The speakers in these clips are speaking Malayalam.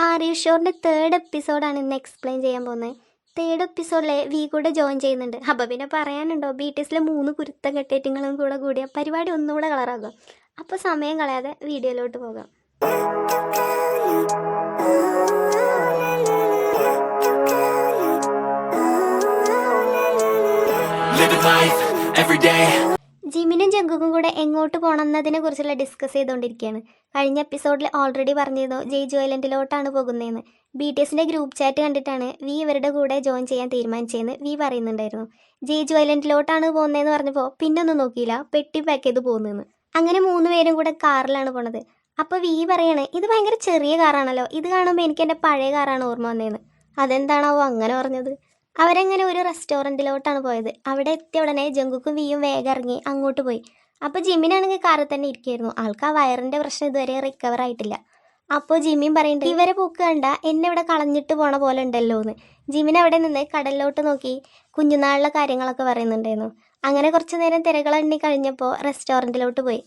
ആർ യു ഷോറിൻ്റെ തേർഡ് എപ്പിസോഡാണ് ഇന്ന് എക്സ്പ്ലെയിൻ ചെയ്യാൻ പോകുന്നത്. തേർഡ് എപ്പിസോഡിൽ വി കൂടെ ജോയിൻ ചെയ്യുന്നുണ്ട്. അപ്പോൾ പിന്നെ പറയാനുണ്ടോ, ബി ടി എസിലെ 3 കുരുത്തം കെട്ടേറ്റങ്ങളും കൂടെ കൂടിയ പരിപാടി ഒന്നുകൂടെ കളറാകും. അപ്പോൾ സമയം കളയാതെ വീഡിയോയിലോട്ട് പോകാം. ജിമിനും ജങ്കുക്കും കൂടെ എങ്ങോട്ട് പോകണമെന്നതിനെ കുറിച്ചുള്ള ഡിസ്കസ് ചെയ്തുകൊണ്ടിരിക്കുകയാണ്. കഴിഞ്ഞ എപ്പിസോഡിൽ ഓൾറെഡി പറഞ്ഞിരുന്നു ജെയ്ജു ഐലൻഡിലോട്ടാണ് പോകുന്നതെന്ന്. ബി ടി എസിൻ്റെ ഗ്രൂപ്പ് ചാറ്റ് കണ്ടിട്ടാണ് വി ഇവരുടെ കൂടെ ജോയിൻ ചെയ്യാൻ തീരുമാനിച്ചതെന്ന് വി പറയുന്നുണ്ടായിരുന്നു. ജെയ്ജു ഐലൻഡിലോട്ടാണ് പോകുന്നതെന്ന് പറഞ്ഞപ്പോൾ പിന്നെ ഒന്നും നോക്കിയില്ല, പെട്ടി പാക്ക് ചെയ്ത് പോകുന്നതെന്ന്. അങ്ങനെ 3 പേരും കൂടെ കാറിലാണ് പോണത്. അപ്പോൾ വി പറയാണ്, ഇത് ഭയങ്കര ചെറിയ കാറാണല്ലോ, ഇത് കാണുമ്പോൾ എനിക്ക് എൻ്റെ പഴയ കാറാണ് ഓർമ്മ വന്നതെന്ന്. അതെന്താണാവോ അങ്ങനെ പറഞ്ഞത്? അവരങ്ങനെ ഒരു റെസ്റ്റോറൻറ്റിലോട്ടാണ് പോയത്. അവിടെ എത്തിയ ഉടനെ ജങ്കുക്കും വിയും വേഗം ഇറങ്ങി അങ്ങോട്ട് പോയി. അപ്പോൾ ജിമ്മിനാണെങ്കിൽ കാറിൽ തന്നെ ഇരിക്കുകയായിരുന്നു. ആൾക്ക് ആ വയറിൻ്റെ പ്രശ്നം ഇതുവരെ റിക്കവർ ആയിട്ടില്ല. അപ്പോൾ ജിമ്മിൻ പറയുന്നുണ്ട്, ഇവരെ പോക്ക് കണ്ട എന്നെ ഇവിടെ കളഞ്ഞിട്ട് പോണ പോലെ ഉണ്ടല്ലോ എന്ന്. ജിമ്മിൻ അവിടെ നിന്ന് കടലിലോട്ട് നോക്കി കുഞ്ഞുനാളിലെ കാര്യങ്ങളൊക്കെ പറയുന്നുണ്ടായിരുന്നു. അങ്ങനെ കുറച്ച് നേരം തിരകളെണ്ണി കഴിഞ്ഞപ്പോൾ റെസ്റ്റോറൻറ്റിലോട്ട് പോയി.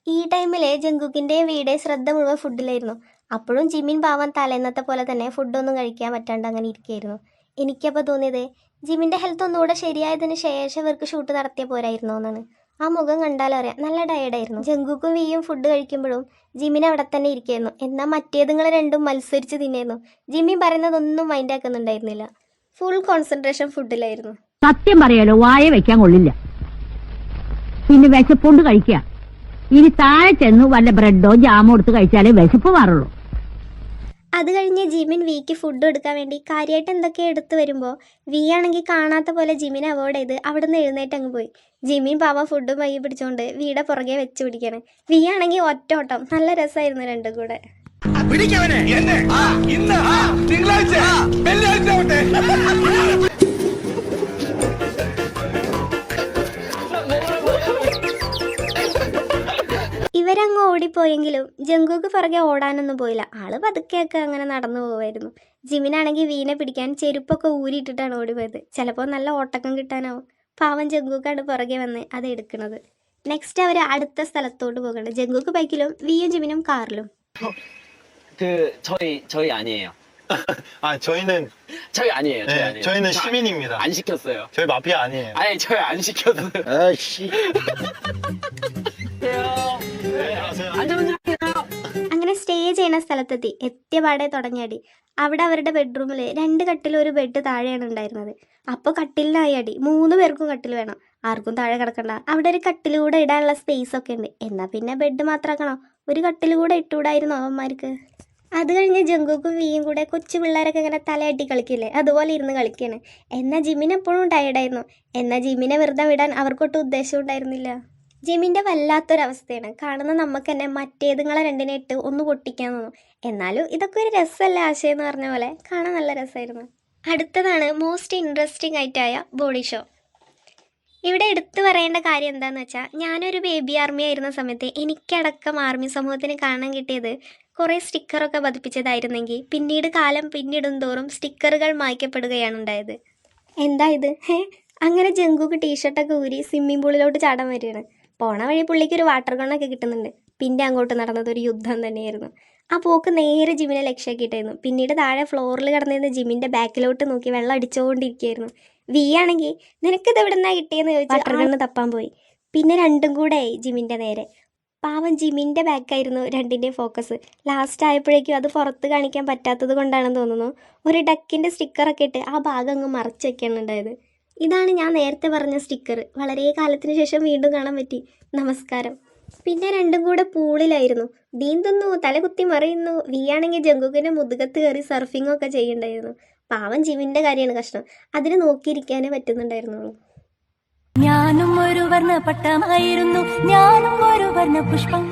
ഈ ടൈമിൽ ജങ്കുക്കിൻ്റെയും വീടെയും ശ്രദ്ധ മുഴുവൻ ഫുഡിലായിരുന്നു. അപ്പോഴും ജിമ്മിൻ പാവം തലേന്നത്തെ പോലെ തന്നെ ഫുഡൊന്നും കഴിക്കാൻ പറ്റാണ്ട് അങ്ങനെ ഇരിക്കുകയായിരുന്നു. എനിക്കപ്പോൾ തോന്നിയത് ജിമ്മിൻ്റെ ഹെൽത്ത് ഒന്നുകൂടെ ശരിയായതിന് ശേഷം ഇവർക്ക് ഷൂട്ട് നടത്തിയ പോരായിരുന്നു എന്നാണ്. ആ മുഖം കണ്ടാലറിയാം നല്ല ടയേർഡായിരുന്നു. ജങ്കുക്കും വിയും ഫുഡ് കഴിക്കുമ്പോഴും ജിമ്മിൻ അവിടെ തന്നെ ഇരിക്കുകയായിരുന്നു. എന്നാൽ മറ്റേതുങ്ങൾ രണ്ടും മത്സരിച്ച് തിന്നായിരുന്നു. ജിമ്മിൻ പറയുന്നതൊന്നും മൈൻഡ് ആക്കുന്നുണ്ടായിരുന്നില്ല. ഫുൾ കോൺസെൻട്രേഷൻ ഫുഡിലായിരുന്നു. സത്യം പറയാലോ, വായ വെക്കാൻ കൊള്ളില്ല. പിന്നെ വിശപ്പുണ്ട് കഴിക്കുക. ഇനി താഴെ ചെന്ന് വല്ല ബ്രെഡോ ജാമോ എടുത്ത് കഴിച്ചാലേ വിശപ്പ് മാറുള്ളൂ. അത് കഴിഞ്ഞ് ജിമിൻ വിക്ക് ഫുഡ് കൊടുക്കാൻ വേണ്ടി കാര്യമായിട്ട് എന്തൊക്കെ എടുത്ത് വരുമ്പോൾ വി ആണെങ്കിൽ കാണാത്ത പോലെ ജിമിനെ അവോയ്ഡ് ചെയ്ത് അവിടെ നിന്ന് എഴുന്നേറ്റ് അങ്ങ് പോയി. ജിമിൻ പാവം ഫുഡ് മൈ പിടിച്ചുകൊണ്ട് വീടെ പുറകെ വെച്ച് പിടിക്കാണ്. വി ആണെങ്കിൽ ഒറ്റ ഓട്ടം. നല്ല രസമായിരുന്നു രണ്ടും കൂടെ. ഇവരങ്ങ് ഓടിപ്പോയെങ്കിലും ജങ്കുക്ക് പുറകെ ഓടാനൊന്നും പോയില്ല. ആള് പതുക്കെയൊക്കെ അങ്ങനെ നടന്നു പോവായിരുന്നു. ജിമിനാണെങ്കിൽ വീനെ പിടിക്കാൻ ചെരുപ്പൊക്കെ ഊരിയിട്ടിട്ടാണ് ഓടിപ്പോയത്. ചിലപ്പോൾ നല്ല ഓട്ടക്കം കിട്ടാനാവും. പാവം ജങ്കുക്കാണ് പുറകെ വന്ന് അത് എടുക്കുന്നത്. നെക്സ്റ്റ് അവർ അടുത്ത സ്ഥലത്തോട്ട് പോകണം. ജങ്കുക്ക് ബൈക്കിലും വിയും ജിമിനും കാറിലും. 저희 아니에요. 저희 아니에요. 저희는 시민입니다. 안 시켰어요. 저희 마피아 아니에요. 아니 저희 안 시켰어요. 아이씨. അങ്ങനെ സ്റ്റേ ചെയ്യുന്ന സ്ഥലത്തെത്തി. എത്തിയ പാടെ തുടങ്ങിയടി. അവിടെ അവരുടെ ബെഡ്റൂമിൽ 2 കട്ടിൽ ഒരു ബെഡ് താഴെയാണ് ഉണ്ടായിരുന്നത്. അപ്പോൾ കട്ടിലിനായി അടി. 3 പേർക്കും കട്ടിൽ വേണം, ആർക്കും താഴെ കിടക്കണ്ട. അവിടെ ഒരു കട്ടിൽ കൂടെ ഇടാനുള്ള സ്പേസ് ഒക്കെ ഉണ്ട്. എന്നാൽ പിന്നെ ബെഡ് മാത്രമാക്കണോ, ഒരു കട്ടിൽ കൂടെ ഇട്ടുകൂടായിരുന്നു അവന്മാർക്ക്. അത് കഴിഞ്ഞ് ജങ്കുക്കും വിയും കൂടെ കൊച്ചു പിള്ളേരൊക്കെ ഇങ്ങനെ തലയാട്ടി കളിക്കില്ലേ, അതുപോലെ ഇരുന്ന് കളിക്കുകയാണ്. എന്നാൽ ജിമ്മിന് എപ്പോഴും ടയർഡായിരുന്നു. എന്നാൽ ജിമ്മിനെ വെറുതെ വിടാൻ അവർക്കൊട്ടും ഉദ്ദേശം ഉണ്ടായിരുന്നില്ല. ജിമ്മിൻ്റെ വല്ലാത്തൊരവസ്ഥയാണ്. കാണുന്ന നമുക്ക് തന്നെ മറ്റേതുങ്ങളെ രണ്ടിനെ ഇട്ട് ഒന്ന് പൊട്ടിക്കാൻ തോന്നും. എന്നാലും ഇതൊക്കെ ഒരു രസമല്ല ആശയം എന്ന് പറഞ്ഞ പോലെ കാണാൻ നല്ല രസമായിരുന്നു. അടുത്തതാണ് മോസ്റ്റ് ഇൻട്രസ്റ്റിംഗ് ആയിട്ടായ ബോഡി ഷോ. ഇവിടെ എടുത്തു പറയേണ്ട കാര്യം എന്താണെന്ന് വെച്ചാൽ, ഞാനൊരു ബേബി ആർമി ആയിരുന്ന സമയത്ത് എനിക്കടക്കം ആർമി സമൂഹത്തിന് കാണാൻ കിട്ടിയത് കുറേ സ്റ്റിക്കറൊക്കെ പതിപ്പിച്ചതായിരുന്നെങ്കിൽ പിന്നീട് കാലം പിന്നിടും തോറും സ്റ്റിക്കറുകൾ മായ്ക്കപ്പെടുകയാണ് ഉണ്ടായത്. എന്താ ഇത്? അങ്ങനെ ജങ്കുക്ക് ടീഷർട്ടൊക്കെ ഊരി സ്വിമ്മിംഗ് പൂളിലോട്ട് ചാടാൻ വരികയാണ്. പോണ വഴി പുള്ളിക്ക് ഒരു വാട്ടർ ഗണ്ണൊക്കെ കിട്ടുന്നുണ്ട്. പിന്നെ അങ്ങോട്ട് നടന്നത് ഒരു യുദ്ധം തന്നെയായിരുന്നു. ആ പോക്ക് നേരെ ജിമ്മിനെ ലക്ഷ്യമാക്കിയിട്ടായിരുന്നു. പിന്നീട് താഴെ ഫ്ലോറിൽ കിടന്നിരുന്ന ജിമ്മിൻ്റെ ബാക്കിലോട്ട് നോക്കി വെള്ളം അടിച്ചുകൊണ്ടിരിക്കുകയായിരുന്നു. വി ആണെങ്കിൽ നിനക്കിത് എവിടെ നിന്നാണ് കിട്ടിയെന്ന് ചോദിച്ച് വാട്ടർ ഗണ്ണ് തപ്പാൻ പോയി. പിന്നെ രണ്ടും കൂടെ ആയി ജിമ്മിൻ്റെ നേരെ. പാവം ജിമ്മിൻ്റെ ബാക്കായിരുന്നു രണ്ടിൻ്റെയും ഫോക്കസ്. ലാസ്റ്റ് ആയപ്പോഴേക്കും അത് പുറത്ത് കാണിക്കാൻ പറ്റാത്തത് കൊണ്ടാണെന്ന് തോന്നുന്നു ഒരു ഡക്കിൻ്റെ സ്റ്റിക്കറൊക്കെ ഇട്ട് ആ ഭാഗം അങ്ങ് മറച്ച് വയ്ക്കാണ് ഉണ്ടായത്. ഇതാണ് ഞാൻ നേരത്തെ പറഞ്ഞ സ്റ്റിക്കർ. വളരെ കാലത്തിന് ശേഷം വീണ്ടും കാണാൻ പറ്റി. നമസ്കാരം. പിന്നെ രണ്ടും കൂടെ പൂളിലായിരുന്നു. നീന്തുന്നു, തലകുത്തി മറിയുന്നു. വി ആണെങ്കിൽ ജങ്കുക്കിൻ്റെ മുതുകത്ത് കയറി സർഫിംഗ് ഒക്കെ ചെയ്യുന്നുണ്ടായിരുന്നു. പാവം ജിമ്മിൻ്റെ കാര്യമാണ് കഷ്ടം. അതിന് നോക്കിയിരിക്കാനേ പറ്റുന്നുണ്ടായിരുന്നുള്ളൂ. ഞാനും ഒരു വർണ്ണപട്ടമായിരുന്നു, ഞാനും ഒരു വർണ്ണപുഷ്പം.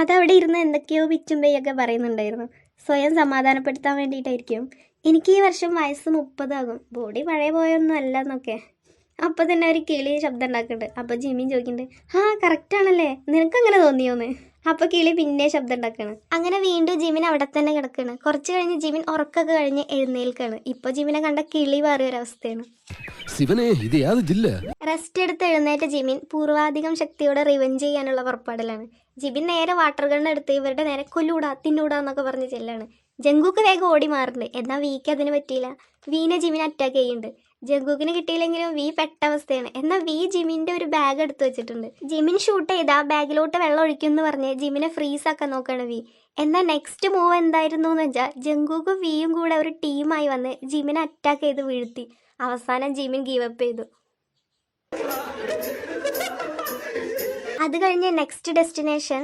അതവിടെ ഇരുന്ന് എന്തൊക്കെയോ പിച്ചും പെയ്യൊക്കെ പറയുന്നുണ്ടായിരുന്നു. സ്വയം സമാധാനപ്പെടുത്താൻ വേണ്ടിയിട്ടായിരിക്കും. എനിക്ക് ഈ വർഷം വയസ്സ് 30 ആകും, ബോഡി പഴയ പോയൊന്നും അല്ല എന്നൊക്കെ. അപ്പോൾ തന്നെ ഒരു കിളി ശബ്ദം ഉണ്ടാക്കുന്നുണ്ട്. അപ്പോൾ ജിമ്മിൻ ചോദിക്കുന്നുണ്ട്, ആ കറക്റ്റാണല്ലേ, നിനക്കങ്ങനെ തോന്നിയോന്ന്? അപ്പോൾ കിളി പിന്നെ ശബ്ദം ഉണ്ടാക്കുകയാണ്. അങ്ങനെ വീണ്ടും ജിമ്മിൻ അവിടെ തന്നെ കിടക്കുകയാണ്. കുറച്ച് കഴിഞ്ഞ് ജിമ്മിൻ ഉറക്കൊക്കെ കഴിഞ്ഞ് എഴുന്നേൽക്കുകയാണ്. ഇപ്പോൾ ജിമ്മിനെ കണ്ട കിളി മാറിയൊരവസ്ഥയാണ്. റെസ്റ്റ് എടുത്ത് എഴുന്നേറ്റ ജിമ്മിൻ പൂർവാധികം ശക്തിയോടെ റിവെഞ്ച് ചെയ്യാനുള്ള പുറപ്പാടിലാണ്. ജിബിൻ നേരെ വാട്ടർ ഗണ്ണ് എടുത്ത് ഇവരുടെ നേരെ കൊല്ലൂടാ തിന്നൂടാ എന്നൊക്കെ പറഞ്ഞ് ചെല്ലാണ്. ജങ്കൂക്ക് വേഗം ഓടി മാറുന്നുണ്ട്. എന്നാൽ വിക്ക് അതിന് പറ്റിയില്ല. വീനെ ജിമിനെ അറ്റാക്ക് ചെയ്യുന്നുണ്ട്. ജങ്കൂക്കിന് കിട്ടിയില്ലെങ്കിലും വി പെട്ട അവസ്ഥയാണ്. എന്നാൽ വി ജിമിൻ്റെ ഒരു ബാഗ് എടുത്തു വെച്ചിട്ടുണ്ട്. ജിമിൻ ഷൂട്ട് ചെയ്ത് ആ ബാഗിലോട്ട് വെള്ളം ഒഴിക്കും എന്ന് പറഞ്ഞ് ജിമിനെ ഫ്രീസ് ആക്കാൻ നോക്കുകയാണ് വി. എന്നാൽ നെക്സ്റ്റ് മൂവ് എന്തായിരുന്നു എന്ന് വെച്ചാൽ ജങ്കൂക്കും വിയും കൂടെ ഒരു ടീമായി വന്ന് ജിമിനെ അറ്റാക്ക് ചെയ്ത് വീഴ്ത്തി. അവസാനം ജിമിൻ ഗീവപ്പ് ചെയ്തു. അത് കഴിഞ്ഞ് നെക്സ്റ്റ് ഡെസ്റ്റിനേഷൻ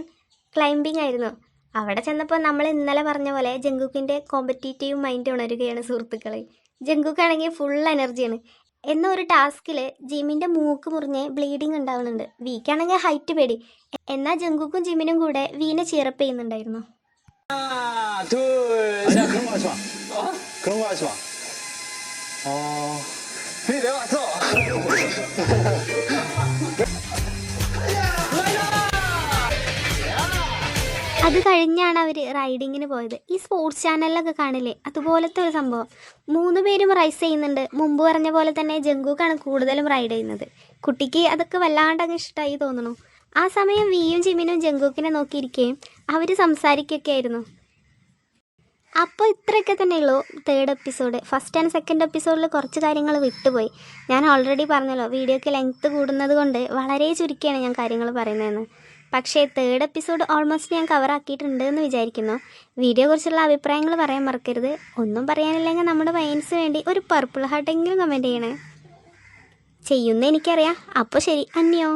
ക്ലൈംബിംഗ് ആയിരുന്നു. അവിടെ ചെന്നപ്പോൾ നമ്മൾ ഇന്നലെ പറഞ്ഞ പോലെ ജങ്കൂക്കിൻ്റെ കോമ്പറ്റീറ്റീവ് മൈൻഡ് ഉണരുകയാണ് സുഹൃത്തുക്കളെ. ജങ്കൂക്കാണെങ്കിൽ ഫുൾ എനർജിയാണ്. എന്ന ഒരു ടാസ്കിൽ ജിമിൻ്റെ മൂക്ക് മുറിഞ്ഞ് ബ്ലീഡിങ് ഉണ്ടാവുന്നുണ്ട്. വീക്കാണെങ്കിൽ ഹൈറ്റ് പേടി. എന്നാൽ ജങ്കൂക്കും ജിമിനും കൂടെ വീനെ ചിയറപ്പ് ചെയ്യുന്നുണ്ടായിരുന്നു. 아니야, 그런 거 하지 마. 그런 거 하지 마. 내가 왔어. അത് കഴിഞ്ഞാണ് അവർ റൈഡിങ്ങിന് പോയത്. ഈ സ്പോർട്സ് ചാനലിലൊക്കെ കാണില്ലേ, അതുപോലത്തെ ഒരു സംഭവം. 3 പേരും റൈസ് ചെയ്യുന്നുണ്ട്. മുമ്പ് പറഞ്ഞ പോലെ തന്നെ ജങ്കൂക്കാണ് കൂടുതലും റൈഡ് ചെയ്യുന്നത്. കുട്ടിക്ക് അതൊക്കെ വല്ലാണ്ടങ്ങ് ഇഷ്ടമായി തോന്നുന്നു. ആ സമയം വിയും ജിമിനും ജങ്കൂക്കിനെ നോക്കിയിരിക്കുകയും അവർ സംസാരിക്കുകയൊക്കെ ആയിരുന്നു. അപ്പോൾ ഇത്രയൊക്കെ തന്നെയുള്ളൂ 3rd episode. First and second എപ്പിസോഡിൽ കുറച്ച് കാര്യങ്ങൾ വിട്ടുപോയി. ഞാൻ ഓൾറെഡി പറഞ്ഞല്ലോ, വീഡിയോയ്ക്ക് ലെങ്ത്ത് കൂടുന്നത് കൊണ്ട് വളരെ ചുരുക്കിയാണ് ഞാൻ കാര്യങ്ങൾ പറയുന്നതെന്ന്. പക്ഷേ 3rd എപ്പിസോഡ് ഓൾമോസ്റ്റ് ഞാൻ കവറാക്കിയിട്ടുണ്ട് എന്ന് വിചാരിക്കുന്നു. വീഡിയോയെക്കുറിച്ചുള്ള അഭിപ്രായങ്ങൾ പറയാൻ മറക്കരുത്. ഒന്നും പറയാനില്ലെങ്കിൽ നമ്മുടെ വൈൻസിന് വേണ്ടി ഒരു പർപ്പിൾ ഹാർട്ടെങ്കിലും കമൻറ്റ് ചെയ്യണേ. ചെയ്യുന്ന എനിക്കറിയാം. അപ്പോൾ ശരി, അന്യോ.